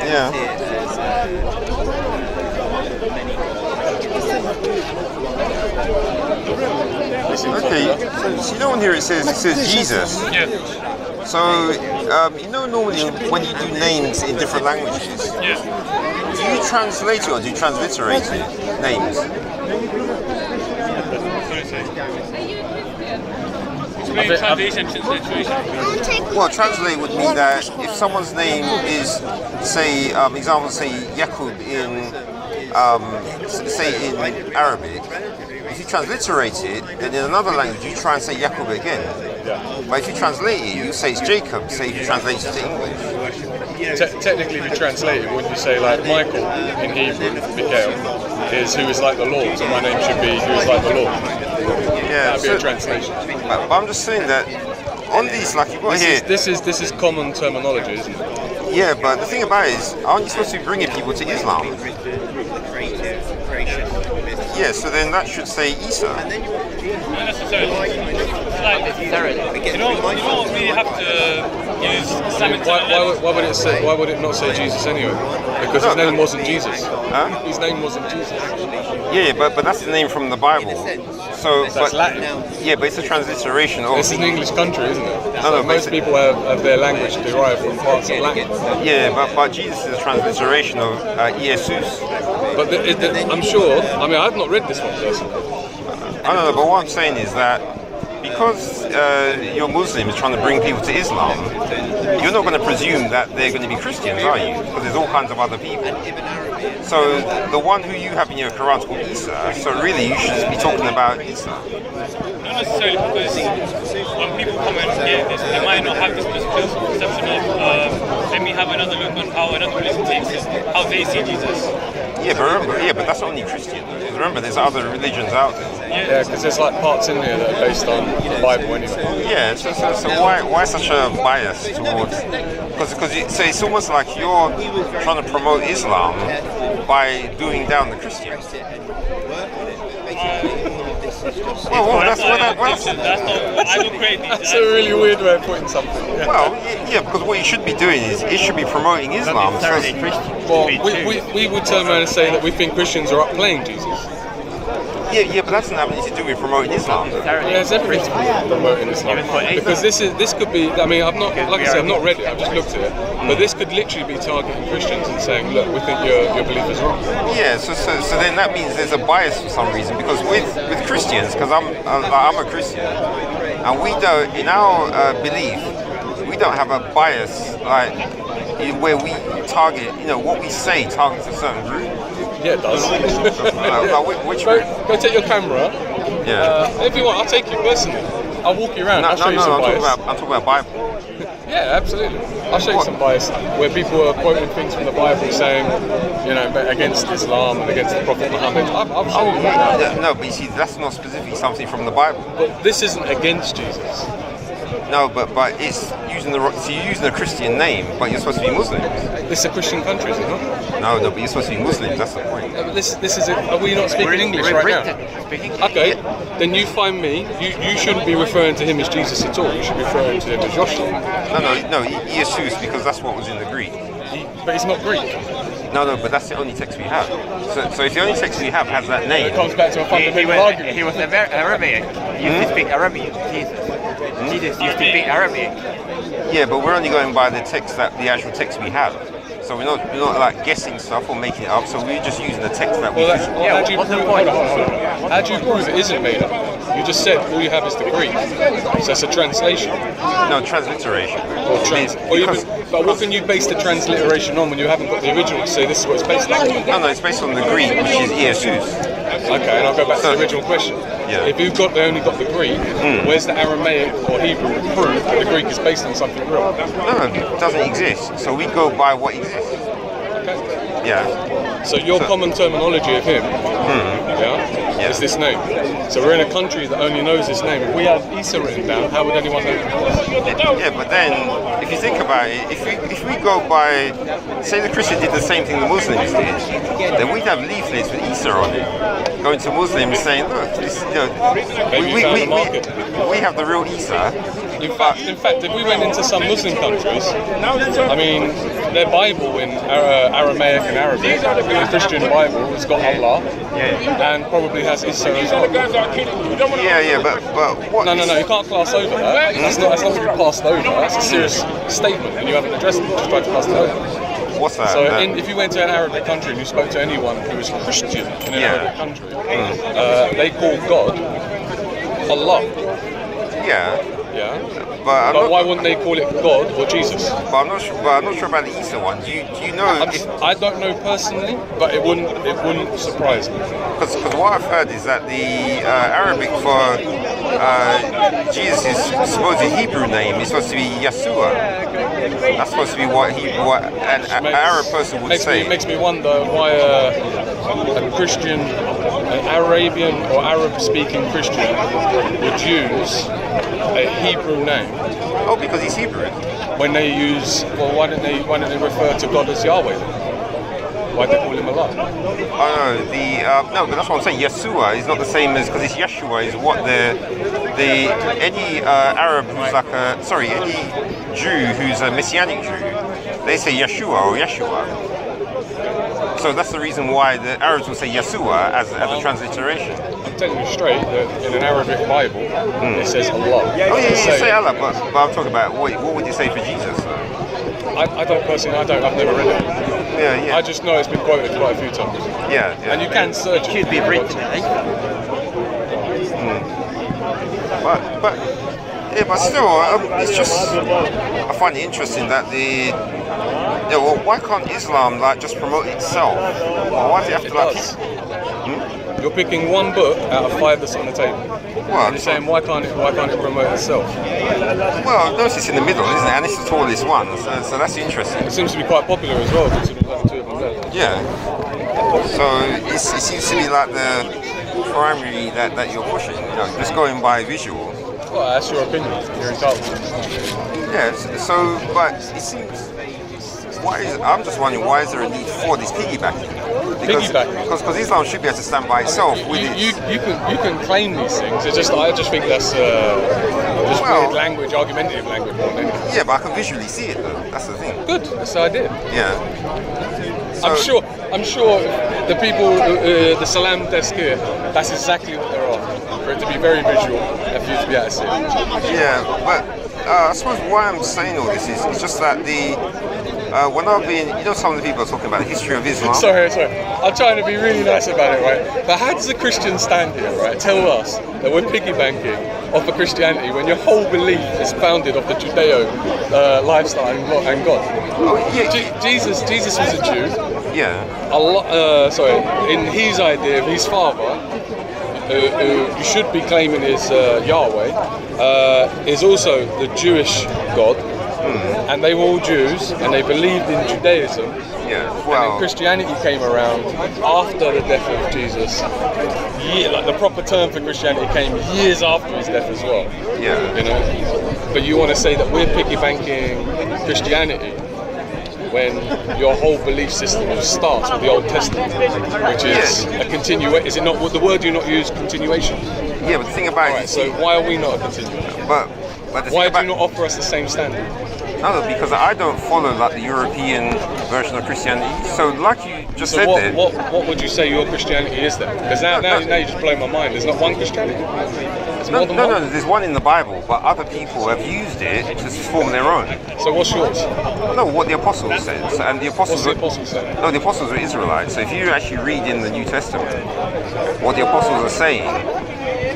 Yeah. Okay, so you know on here it says Jesus. Yeah. So you know normally when you do names in different languages, Yeah. do you translate it or do you transliterate it? Names. Translation. Well, translate would mean that if someone's name is, say, example, say Yaqub in, say in Arabic, if you transliterate it, then in another language you try and say Yaqub again. But if you translate it, you say it's Jacob. Say if you translate it to English. Technically, if you translate it, wouldn't you say like Michael in Hebrew, Mikael, is who is like the Lord, so my name should be who is like the Lord. Yeah, That'd be a translation. But I'm just saying that on these, like you've got here. This is common terminology, isn't it? Yeah, but the thing about it is, aren't you supposed to be bringing people to Islam? Yeah, so then that should say Isa. Not necessarily. You don't really have to use Islamic Why would it not say Jesus anyway? Because his name wasn't Jesus. Huh? His name wasn't Jesus. Yeah, but that's the name from the Bible. So, That's Latin. Yeah, but it's a transliteration of. This is an English country, isn't it? No, most people have their language derived from parts of Latin. Yeah, but Jesus is a transliteration of Jesus. But I'm sure. I mean, I've not read this one personally. I don't know, but what I'm saying is that because you're Muslims trying to bring people to Islam, you're not going to presume that they're going to be Christians, are you? Because there's all kinds of other people. So the one who you have in your Quran is called Isa, so really you should just be talking about Isa. Not necessarily, because when people come and hear this, they might not have this perception of let me have another look on how another religion takes it, how they see Jesus. Yeah, but that's only Christian. Remember, there's other religions out there. Yeah, because there's like parts in there that are based on the Bible anyway. Yeah, so why such a bias towards? Because it's almost like you're trying to promote Islam by doing down the Christians. That's a really weird way of putting something. Well, yeah, because what you should be doing is it should be promoting Islam. Well, we would turn around and say that we think Christians are upplaying Jesus. Yeah, but that doesn't have anything to do with promoting Islam. Yeah, it's everything to do with promoting Islam. Because this could be. I mean, I've not not read it. I've just looked at it. But this could literally be targeting Christians and saying, look, we think your belief is wrong. Yeah, so then that means there's a bias for some reason. Because with Christians, because I'm a Christian, and we don't, in our belief, we don't have a bias like where we target, what we say targets a certain group. Yeah, it does. Which go take your camera. Yeah. If you want, I'll take you personally. I'll walk you around. No, I'll show you some bias. I'm talking about Bible. Yeah, absolutely. I'll show you some bias where people are quoting things from the Bible saying, against Islam and against the Prophet Muhammad. I'll show you that. No, but you see, that's not specifically something from the Bible. But this isn't against Jesus. No, but it's using you're using a Christian name, but you're supposed to be Muslim. This is a Christian country, is it not? No, but you're supposed to be Muslim. That's the point. Yeah, but this is. Are we not speaking English right now? Okay, then you find me. You shouldn't be referring to him as Jesus at all. You should be referring to him as Joshua. No, Jesus, because that's what was in the Greek. But he's not Greek. No, but that's the only text we have. So if the only text we have has that name, it comes back to a fundamental argument. He was Arabic. He used to speak Arabic. Jesus used to speak Arabic. Yeah, but we're only going by the actual text we have. So we're not like guessing stuff or making it up. So we're just using the text that we have. How do you prove it isn't made up? You just said all you have is the Greek. So it's a translation. No, transliteration. But what can you base the transliteration on when you haven't got the original to say this is what it's based on? No, it's based on the Greek, which is Jesus. Okay, and I'll go back to the original question. Yeah. If you've only got the Greek, where's the Aramaic or Hebrew to prove that the Greek is based on something real? No, it doesn't exist. So we go by what exists. Okay. Yeah. So your common terminology of him, is this name. So we're in a country that only knows this name. If we had Isa written down, how would anyone know? Yeah, but then if you think about it, if we go by, say the Christians did the same thing the Muslims did, then we'd have leaflets with Isa on it, going to Muslims saying, look, this, we have the real Isa. In fact, if we went into some Muslim countries, I mean, their Bible in Aramaic and Arabic, the Christian Bible, has got Allah, and probably has Isa as well. Yeah, but what? No, you can't class over that. That's not to be passed over. That's a serious statement, and you haven't addressed it. You just tried to pass it over. What's that? So if you went to an Arabic country and you spoke to anyone who was Christian in an Arabic country, they call God Allah. Yeah. Yeah. But why wouldn't they call it God or Jesus? But I'm not sure about the Easter one. Do you know? I don't know personally, but it wouldn't surprise me. Because what I've heard is that the Arabic for Jesus' supposed Hebrew name is supposed to be Yeshua. That's supposed to be what an Arab person would say. It makes me wonder why a Christian, an Arabian or Arab-speaking Christian would use a Hebrew name. Oh, because he's Hebrew. When they use, well, why don't they refer to God as Yahweh? Why do they call him Allah? Oh no, but that's what I'm saying. Yeshua is not the same as, because it's Yeshua is what any Arab who's any Jew who's a Messianic Jew, they say Yeshua or Yeshua. So that's the reason why the Arabs will say Yeshua as a transliteration. I'm telling you straight that in an Arabic Bible, it says Allah. Oh yeah, you say Allah, but I'm talking about what would you say for Jesus? I don't personally. I've never read it. Yeah. I just know it's been quoted quite a few times. Yeah. And you can search it. Should be written, eh? But still, it's just, I find it interesting that why can't Islam just promote itself? Why does it have to does. You're picking one book out of 5 that's on the table. Well, and you're saying why can't it promote itself? Well, notice it's in the middle, isn't it? And it's the tallest one, so that's interesting. It seems to be quite popular as well, considering there's 2 of them there. Yeah. So it seems to be like the primary that you're pushing, just going by visual. Well, that's your opinion. You're entitled. Yeah. So, but it seems. I'm just wondering, why is there a need for this piggybacking? Because Islam should be able to stand by itself with it. You can claim these things. I just think that's weird language, argumentative language more than anything. Yeah, but I can visually see it though. That's the thing. Good. That's the idea. Yeah. So, I'm sure the people, the Salam desk here, that's exactly what they're after. For it to be very visual and for you to be able to see it. Yeah, but I suppose why I'm saying all this is just that when I've been, some of the people are talking about the history of Islam. Sorry. I'm trying to be really nice about it, right? But how does a Christian stand here, right? Tell us that we're piggy banking off of Christianity when your whole belief is founded off the Judeo lifestyle and God. Oh, yeah. Jesus was a Jew. Yeah. In his idea of his father, who you should be claiming is Yahweh, is also the Jewish God. And they were all Jews, and they believed in Judaism. Yeah, and then Christianity came around after the death of Jesus. The proper term for Christianity came years after his death as well. Yeah. But you want to say that we're piggy banking Christianity when your whole belief system starts with the Old Testament, which is a continuation. Is it not what the word you not use? Continuation. Yeah, but the thing about it. So why are we not a continuation? But why do you not offer us the same standard? No, because I don't follow the European version of Christianity. So, like you just said there. What would you say your Christianity is then? Because now you just blow my mind. There's not one Christianity. No, there's one in the Bible, but other people have used it to form their own. So what's yours? No, what the apostles said. And the apostles. What's the apostles say? No, the apostles were Israelites. So if you actually read in the New Testament, what the apostles are saying.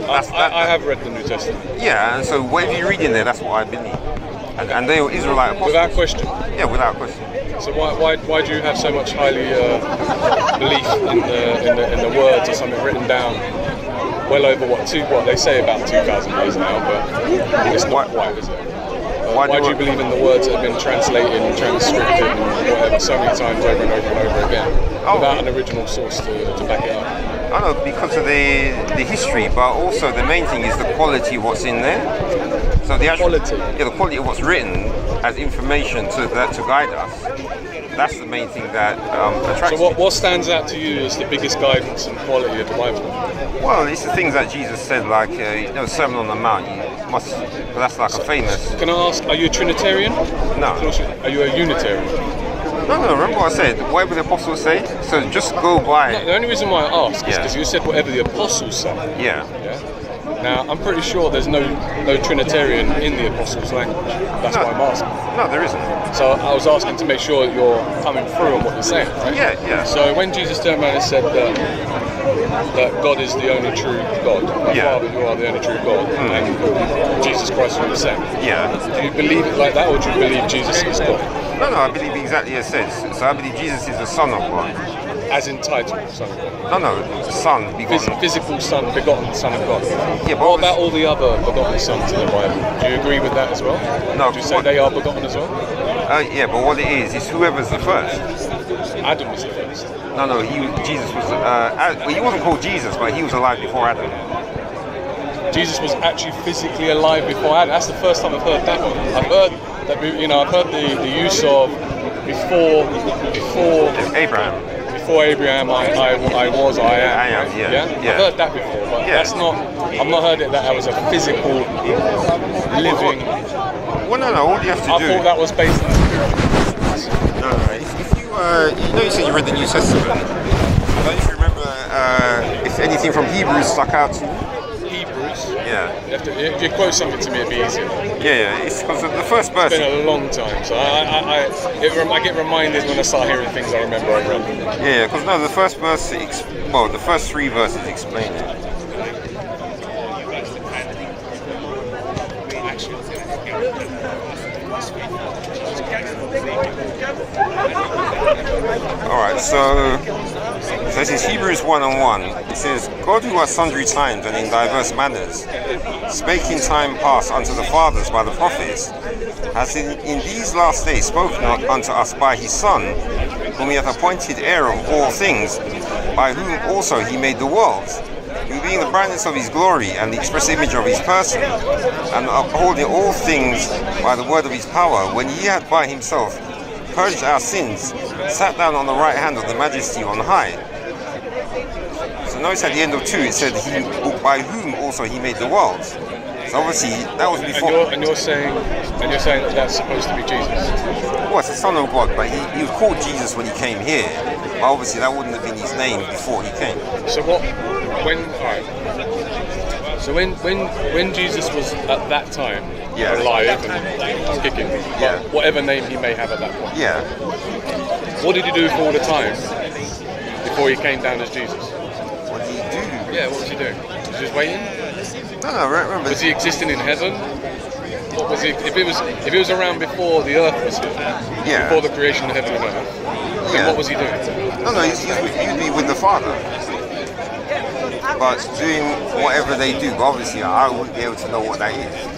I have read the New Testament. Yeah, and so whatever you read in there, that's what I believe. And they were Israelite apostles. Without question? Yeah, without question. So why do you have so much highly belief in the words or something written down well over what they say about 2,000 years now, but it's not quite, is it? Why do you believe in the words that have been translated and transcribed and whatever so many times over and over and over again without an original source to back it up? I know, because of the history, but also the main thing is the quality of what's in there. So the quality of what's written as information to guide us. That's the main thing that attracts. So what stands out to you as the biggest guidance and quality of the Bible? Well, it's the things that Jesus said, like Sermon on the Mount. must. That's like a famous. Can I ask, are you a Trinitarian? No. Are you a Unitarian? No. Remember what I said. Whatever the apostles say. So just go by. No, the only reason why I ask is Yeah. because you said whatever the apostles say. Yeah. Yeah. Now, I'm pretty sure there's no Trinitarian in the apostles' language. That's why I'm asking. No, there isn't. So I was asking to make sure that you're coming through on what you're saying, right? Yeah. So when Jesus turned around and said that God is the only true God, my Yeah. Father, you are the only true God, and Jesus Christ was the same. Yeah. Do you believe it like that, or do you believe Jesus is God? No, I believe exactly as it says. So I believe Jesus is the Son of God. As entitled Son of God. No, Son, begotten. Physical Son, begotten Son of God. Yeah, but What about all the other begotten sons in the Bible? Do you agree with that as well? No, Do you say what- they are begotten as well? Yeah, but what it is whoever's the first. Adam was the first. No, Jesus was. Well, he wasn't called Jesus, but he was alive before Adam. Jesus was actually physically alive before Adam. That's the first time I've heard that one. I've heard that, I've heard the use of before Abraham. before Abraham, I was, I am. I am, right? yeah. I've heard that before, but Yeah. that's not. I've not heard it that I was a physical living. Well, no. All you have to I do. thought that was based on No. If you said you read the New Testament. I don't know if you remember if anything from Hebrews stuck out to you. Hebrews. Yeah. If you quote something to me, it'd be easier. Yeah. It's because the first verse. It's been a long time, so I get reminded when I start hearing things I remember I read. Yeah, because the first verse. The first 3 verses explain it. Alright, so this is Hebrews 1:1. It says, God who at sundry times and in diverse manners spake in time past unto the fathers by the prophets, has in these last days spoken unto us by his Son, whom he hath appointed heir of all things, by whom also he made the worlds, who being the brightness of his glory and the express image of his person, and upholding all things by the word of his power, when he had by himself purged our sins, sat down on the right hand of the majesty on high. So notice at the end of 2 it said, by whom also he made the worlds. So obviously that was before. And you're saying that that's supposed to be Jesus. Well, it's the Son of God, but he was called Jesus when he came here. But obviously that wouldn't have been his name before he came. So when Jesus was at that time alive and kicking, whatever name he may have at that point, what did he do for all the time before he came down as Jesus? What did he do? Yeah, what was he doing? Was he just waiting? No, remember. Was he existing in heaven? What was he? If it was around before the earth was here, before the creation of heaven and earth, then what was he doing? No, he'd be with the Father. But doing whatever they do, but obviously I wouldn't be able to know what that is.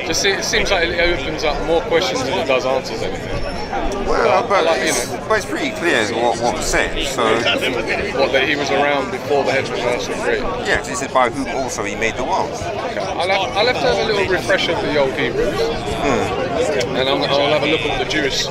It seems like it opens up more questions than it does answers anything. Well, but it's pretty clear what was said. So that he was around before the heavens and earth were created. Yeah, because he said by whom also he made the worlds. Okay. I'll have to have a little refresher of the old Hebrews, and I'll have a look at the Jewish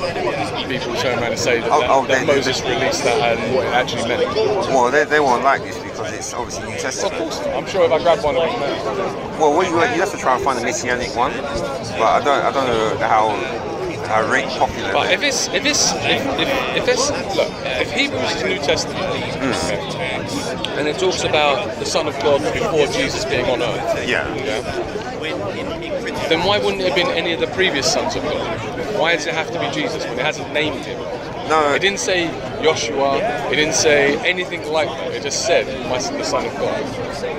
people turn around and say that Moses released that and what it actually meant. Well, they won't like this because it's obviously New Testament. Of course, I'm sure if I grab one of them now. Well, you have to try and find a messianic one, but I don't know how popular. But if Hebrews is New Testament, and it talks about the Son of God before Jesus being on earth, then why wouldn't it have been any of the previous sons of God? Why does it have to be Jesus when it hasn't named him? No, it didn't say Joshua. It didn't say anything like that. It just said the Son of God.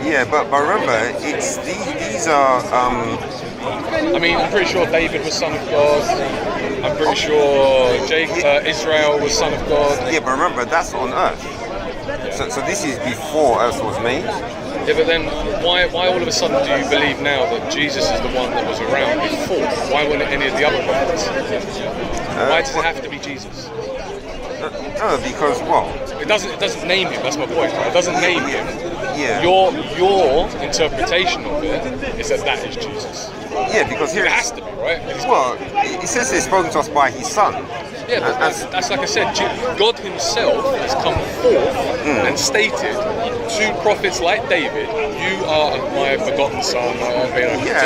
Yeah, but remember, it's these are. I mean, I'm pretty sure David was son of God. I'm pretty sure Israel was son of God. Yeah, but remember, that's on earth. So this is before earth was made. Yeah, but then why all of a sudden do you believe now that Jesus is the one that was around before? Why weren't any of the other prophets? Why does it have to be Jesus? No, because it doesn't name him. That's my point. Right? It doesn't name him. Yeah. your interpretation of it is that is Jesus. Yeah, because here It has to be, right? well, it says it's spoken to us by His Son. Yeah, but that's like I said, God Himself has come forth and stated to prophets like David, "You are my begotten son.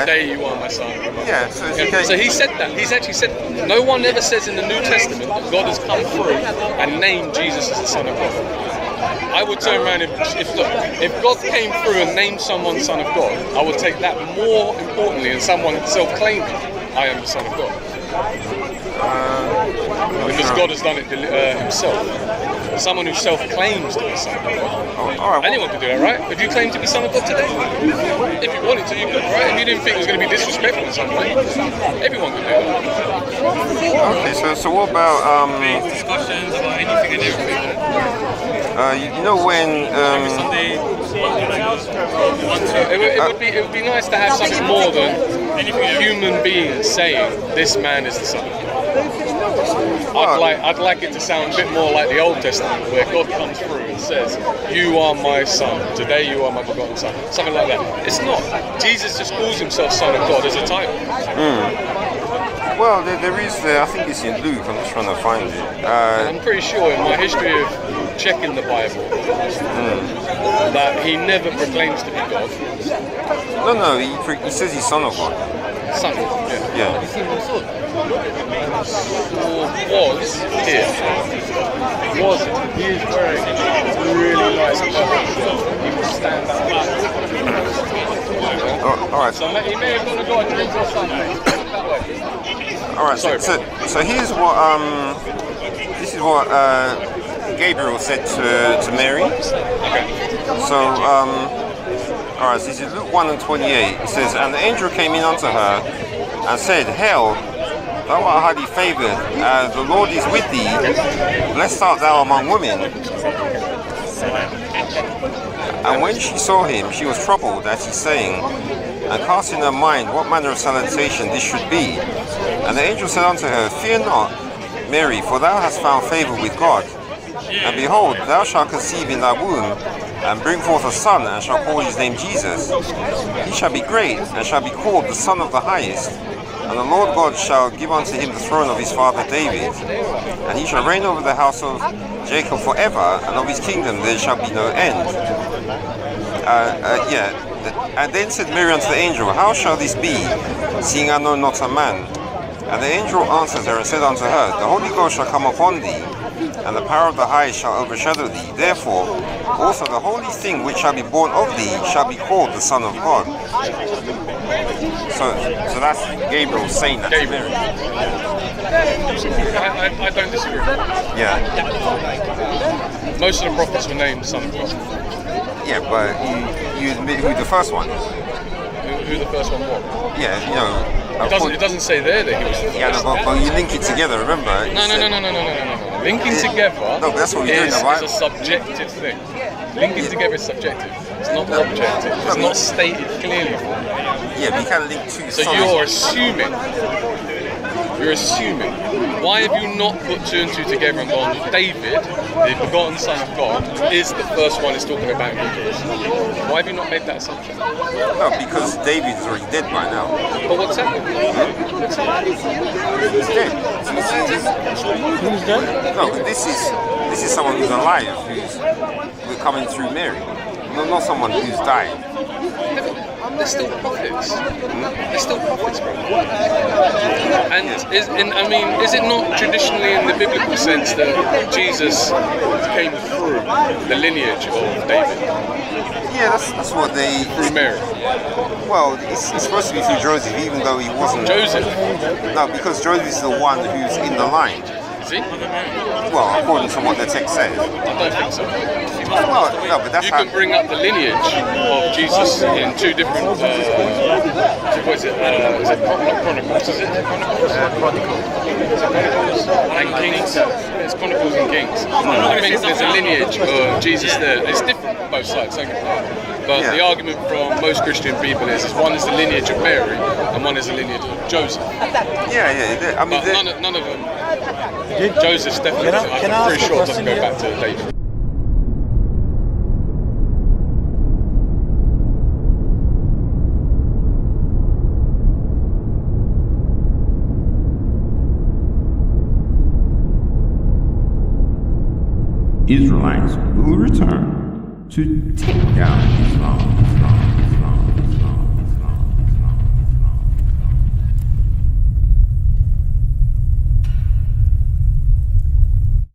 Today you are my son." Yeah, So He said that. He's actually said. No one ever says in the New Testament that God has come through and named Jesus as the Son of God. I would turn around if God came through and named someone Son of God, I would take that more importantly than someone self-claiming I am the Son of God. Because God has done it Himself. Someone who self-claims to be Son of God. Anyone could do that, right? If you claim to be Son of God today, if you wanted to, you could, right? If you didn't think it was going to be disrespectful in some way, everyone could do that. Okay, so what about discussions about anything and everything. you know when Every Sunday, It would be nice to have something more than human beings saying this man is the Son of God. I'd like it to sound a bit more like the Old Testament, where God comes through and says, "You are my son. Today you are my begotten son." Something like that. It's not. Jesus just calls Himself Son of God as a title. well, there is I think it's in Luke. I'm just trying to find it. I'm pretty sure in my history of checking the Bible that He never proclaims to be God. No, he says He's Son of God. Son. Yeah. Was here. Was he is wearing really nice clothes. He will stand up. All right. So he may have gone to God and into Son. All right. Sorry, so here's what this is what Gabriel said to Mary. Okay. So all right. So this is Luke 1:28. It says, "And the angel came in unto her and said, Hail, thou art highly favoured, the Lord is with thee. Blessed art thou among women." And when she saw him, she was troubled at his saying, and cast in her mind what manner of salutation this should be. And the angel said unto her, Fear not, Mary, for thou hast found favour with God. And behold, thou shalt conceive in thy womb, and bring forth a son, and shall call his name Jesus. He shall be great, and shall be called the Son of the Highest. And the Lord God shall give unto him the throne of his father David. And he shall reign over the house of Jacob forever, and of his kingdom there shall be no end. And then said Mary unto the angel, How shall this be, seeing I know not a man? And the angel answered her and said unto her, The Holy Ghost shall come upon thee, and the power of the highest shall overshadow thee. Therefore, also the holy thing which shall be born of thee shall be called the Son of God. So that's Gabriel saying that to Mary. I don't disagree. Yeah. Most of the prophets were named Son of God. Yeah, but you admit who the first one? Who the first one was? Yeah, you know. It doesn't say there that he was the first. Yeah, no, but you link it together, remember? No. Linking together no, that's what we do in the Bible. Is a subjective thing. Linking together is subjective. It's not objective. It's not stated clearly for you. Yeah, but you can't link two So you're assuming. You're assuming. Why have you not put two and two together and gone, David, the begotten Son of God, is the first one is talking about Hebrews? Why have you not made that assumption? No, because David's already dead by now. But what's happened? He's dead. Who's dead? No, this is someone who's alive, who's coming through Mary. Not someone who's died. They're still prophets. They're still prophets, bro. And is it not traditionally in the biblical sense that Jesus came through the lineage of David? Yeah, that's what they... Through Mary. Well, it's supposed to be through Joseph, even though he wasn't... Joseph? No, because Joseph is the one who's in the line. Is he? Well, according to what the text says. I don't think so. Well, no, but that's you can bring up the lineage of Jesus in two different, what is it? Is it Chronicles? Is it Chronicles? And Kings. It's Chronicles and Kings. I think there's a lineage of Jesus there. It's different on both sides, don't get me wrong. But the argument from most Christian people is one is the lineage of Mary and one is the lineage of Joseph. Yeah. I mean, but none of them. Joseph's definitely, I'm pretty sure, doesn't go back to David. Israelites will return to take down Islam.